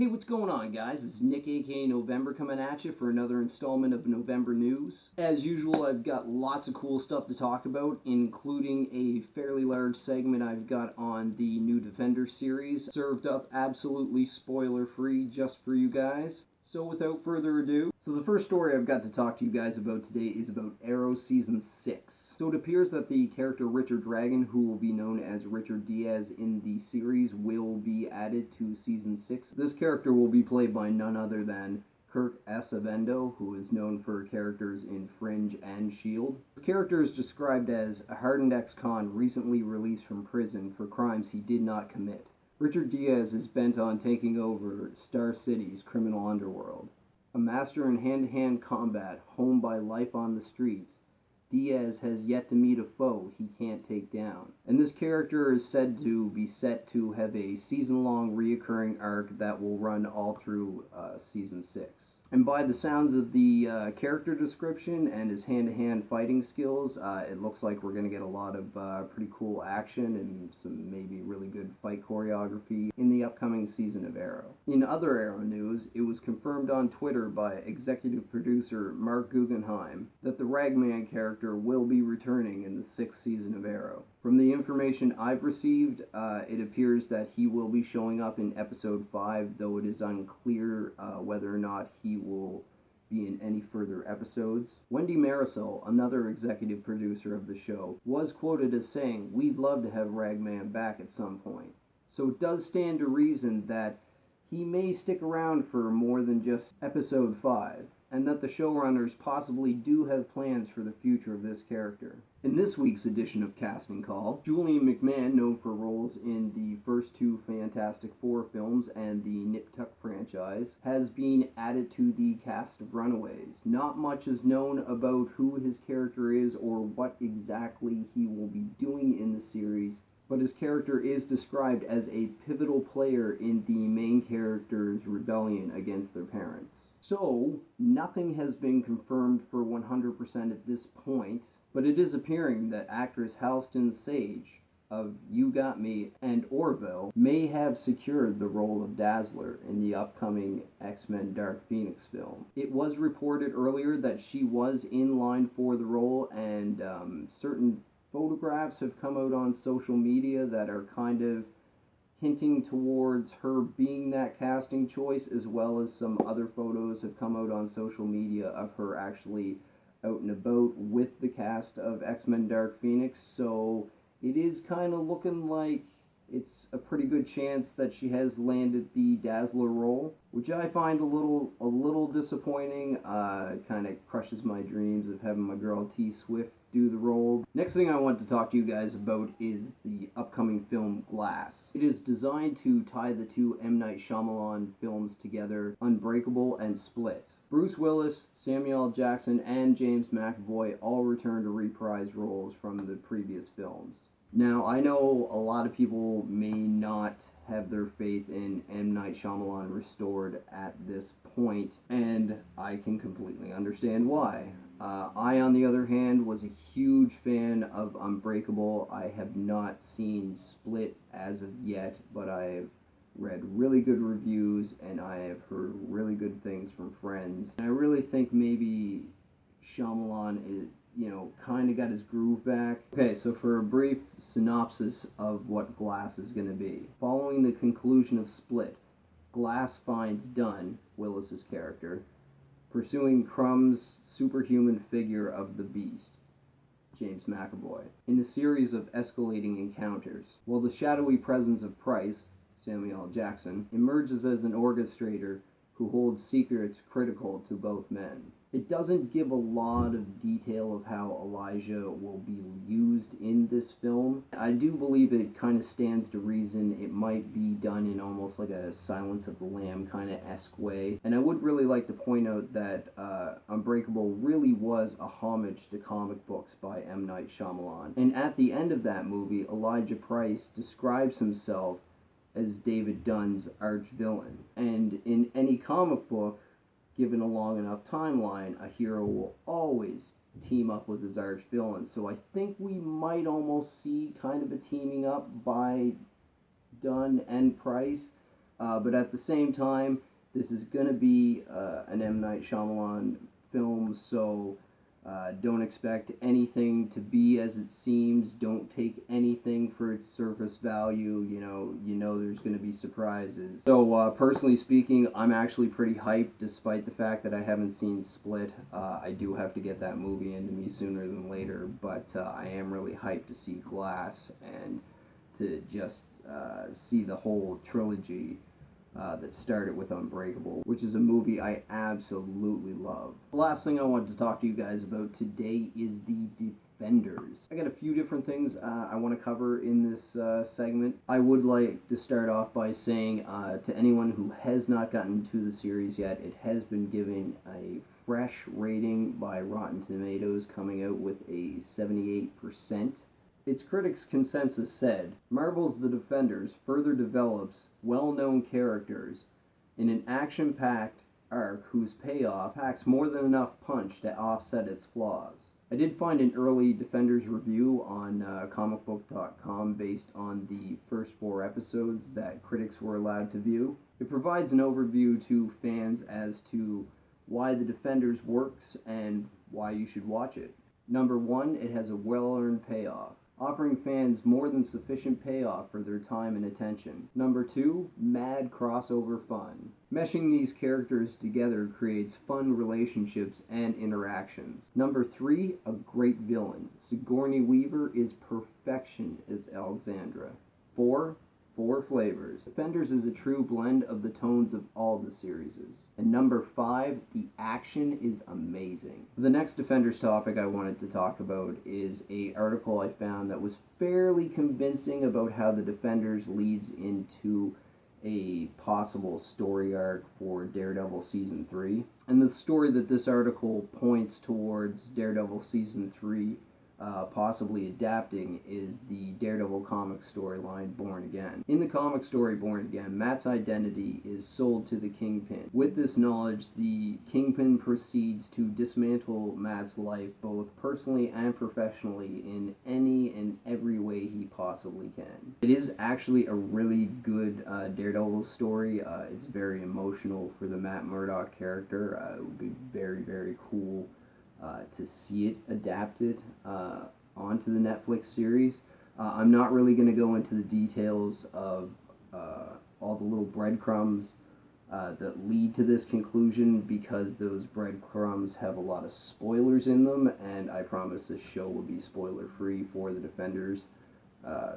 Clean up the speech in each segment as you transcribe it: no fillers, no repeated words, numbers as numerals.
Hey, what's going on, guys? It's Nick, aka November, coming at you for another installment of November News. As usual, I've got lots of cool stuff to talk about, including a fairly large segment I've got on the new Defender series, served up absolutely spoiler-free just for you guys. So without further ado, the first story I've got to talk to you guys about today is about Arrow Season 6. So it appears that the character Richard Dragon, who will be known as Richard Diaz in the series, will be added to Season 6. This character will be played by none other than Kirk Acevedo, who is known for characters in Fringe and S.H.I.E.L.D. This character is described as a hardened ex-con recently released from prison for crimes he did not commit. Richard Diaz is bent on taking over Star City's criminal underworld. A master in hand-to-hand combat, honed by life on the streets, Diaz has yet to meet a foe he can't take down. And this character is said to be set to have a season-long reoccurring arc that will run all through Season 6. And by the sounds of the character description and his hand-to-hand fighting skills, it looks like we're going to get a lot of pretty cool action and some maybe really good fight choreography in the upcoming season of Arrow. In other Arrow news, it was confirmed on Twitter by executive producer Mark Guggenheim that the Ragman character will be returning in the 6th season of Arrow. From the information I've received, it appears that he will be showing up in episode 5, though it is unclear whether or not he will be in any further episodes. Wendy Marisol, another executive producer of the show, was quoted as saying, "We'd love to have Ragman back at some point." So it does stand to reason that he may stick around for more than just episode 5, and that the showrunners possibly do have plans for the future of this character. In this week's edition of Casting Call, Julian McMahon, known for roles in the first 2 Fantastic Four films and the Nip Tuck franchise, has been added to the cast of Runaways. Not much is known about who his character is or what exactly he will be doing in the series, but his character is described as a pivotal player in the main character's rebellion against their parents. So, nothing has been confirmed for 100% at this point, but it is appearing that actress Halston Sage of You Got Me and Orville may have secured the role of Dazzler in the upcoming X-Men Dark Phoenix film. It was reported earlier that she was in line for the role, and certain photographs have come out on social media that are kind of hinting towards her being that casting choice, as well as some other photos have come out on social media of her actually out and about with the cast of X-Men Dark Phoenix. So it is kind of looking like it's a pretty good chance that she has landed the Dazzler role, which I find a little disappointing. It kind of crushes my dreams of having my girl T Swift do the role. Next thing I want to talk to you guys about is the upcoming film Glass. It is designed to tie the 2 M. Night Shyamalan films together, Unbreakable and Split. Bruce Willis, Samuel L. Jackson, and James McAvoy all return to reprise roles from the previous films. Now, I know a lot of people may not have their faith in M. Night Shyamalan restored at this point, and I can completely understand why. I, on the other hand, was a huge fan of Unbreakable. I have not seen Split as of yet, but I have read really good reviews, and I have heard really good things from friends. And I really think maybe Shyamalan is, kind of got his groove back. Okay, so for a brief synopsis of what Glass is going to be. Following the conclusion of Split, Glass finds Dunn, Willis's character, pursuing Crumb's superhuman figure of the Beast, James McAvoy, in a series of escalating encounters, while the shadowy presence of Price, Samuel L. Jackson, emerges as an orchestrator who holds secrets critical to both men. It doesn't give a lot of detail of how Elijah will be used in this film. I do believe it kind of stands to reason it might be done in almost like a Silence of the Lamb kind of esque way. And I would really like to point out that Unbreakable really was a homage to comic books by M. Night Shyamalan. And at the end of that movie, Elijah Price describes himself as David Dunn's arch-villain. And in any comic book, given a long enough timeline, a hero will always team up with his arch-villain. So I think we might almost see kind of a teaming up by Dunn and Price. But at the same time, this is going to be an M. Night Shyamalan film, so don't expect anything to be as it seems. Don't take anything for its surface value. You know there's going to be surprises. So personally speaking, I'm actually pretty hyped, despite the fact that I haven't seen Split. I do have to get that movie into me sooner than later, but I am really hyped to see Glass and to just see the whole trilogy that started with Unbreakable, which is a movie I absolutely love. The last thing I wanted to talk to you guys about today is the Defenders. I got a few different things I want to cover in this segment. I would like to start off by saying to anyone who has not gotten to the series yet, it has been given a fresh rating by Rotten Tomatoes, coming out with a 78%. Its critics' consensus said, Marvel's The Defenders further develops well-known characters in an action-packed arc whose payoff packs more than enough punch to offset its flaws. I did find an early Defenders review on comicbook.com based on the first 4 episodes that critics were allowed to view. It provides an overview to fans as to why The Defenders works and why you should watch it. Number 1, it has a well-earned payoff, offering fans more than sufficient payoff for their time and attention. Number 2, mad crossover fun. Meshing these characters together creates fun relationships and interactions. Number 3, a great villain. Sigourney Weaver is perfection as Alexandra. 4 flavors. Defenders is a true blend of the tones of all the series. And number 5, the action is amazing. The next Defenders topic I wanted to talk about is an article I found that was fairly convincing about how the Defenders leads into a possible story arc for Daredevil Season 3. And the story that this article points towards Daredevil Season 3 possibly adapting is the Daredevil comic storyline Born Again. In the comic story Born Again, Matt's identity is sold to the Kingpin. With this knowledge, the Kingpin proceeds to dismantle Matt's life both personally and professionally in any and every way he possibly can. It is actually a really good Daredevil story. It's very emotional for the Matt Murdock character. It would be very, very cool to see it adapted onto the Netflix series. I'm not really going to go into the details of all the little breadcrumbs that lead to this conclusion, because those breadcrumbs have a lot of spoilers in them, and I promise this show will be spoiler free for the Defenders.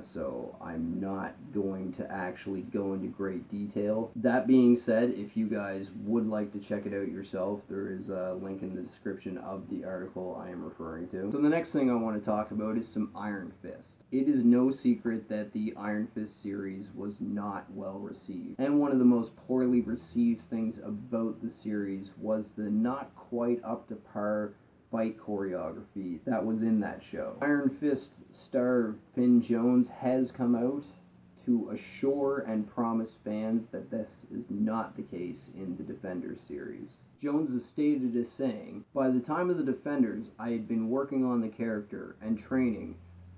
So I'm not going to actually go into great detail. That being said, if you guys would like to check it out yourself, there is a link in the description of the article I am referring to. So the next thing I want to talk about is some Iron Fist. It is no secret that the Iron Fist series was not well received, and one of the most poorly received things about the series was the not quite up to par fight choreography that was in that show. Iron Fist star Finn Jones has come out to assure and promise fans that this is not the case in the Defenders series. Jones is stated as saying, "By the time of the Defenders, I had been working on the character and training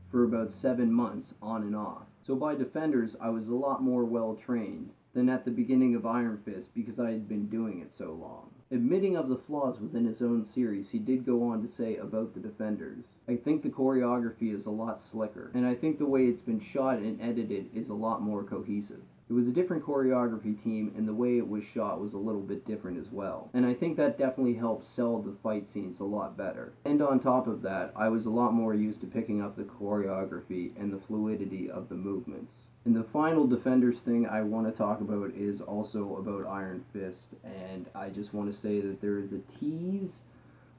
for about 7 months on and off. So by Defenders, I was a lot more well trained than at the beginning of Iron Fist because I had been doing it so long." Admitting of the flaws within his own series, he did go on to say about the Defenders, "I think the choreography is a lot slicker, and I think the way it's been shot and edited is a lot more cohesive. It was a different choreography team, and the way it was shot was a little bit different as well. And I think that definitely helped sell the fight scenes a lot better. And on top of that, I was a lot more used to picking up the choreography and the fluidity of the movements." And the final Defenders thing I want to talk about is also about Iron Fist, and I just want to say that there is a tease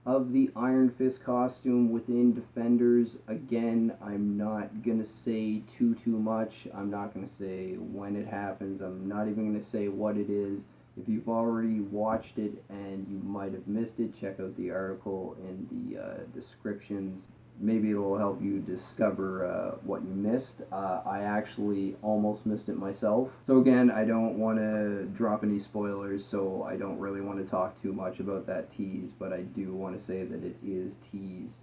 of the Iron Fist costume within Defenders. Again, I'm not going to say too much. I'm not going to say when it happens. I'm not even going to say what it is. If you've already watched it and you might have missed it, check out the article in the descriptions. Maybe it will help you discover what you missed. I actually almost missed it myself. So again, I don't want to drop any spoilers, so I don't really want to talk too much about that tease, but I do want to say that it is teased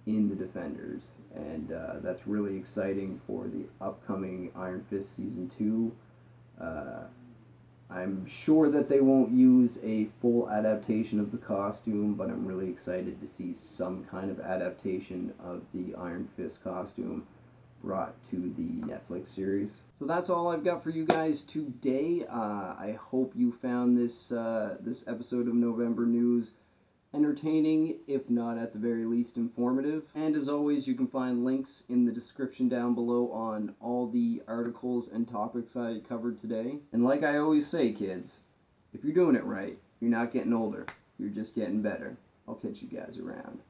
in the Defenders, and that's really exciting for the upcoming Iron Fist Season 2. I'm sure that they won't use a full adaptation of the costume, but I'm really excited to see some kind of adaptation of the Iron Fist costume brought to the Netflix series. So that's all I've got for you guys today. I hope you found this episode of November News entertaining, if not at the very least informative. And as always, you can find links in the description down below on all the articles and topics I covered today. And like I always say, kids, if you're doing it right, you're not getting older, you're just getting better. I'll catch you guys around.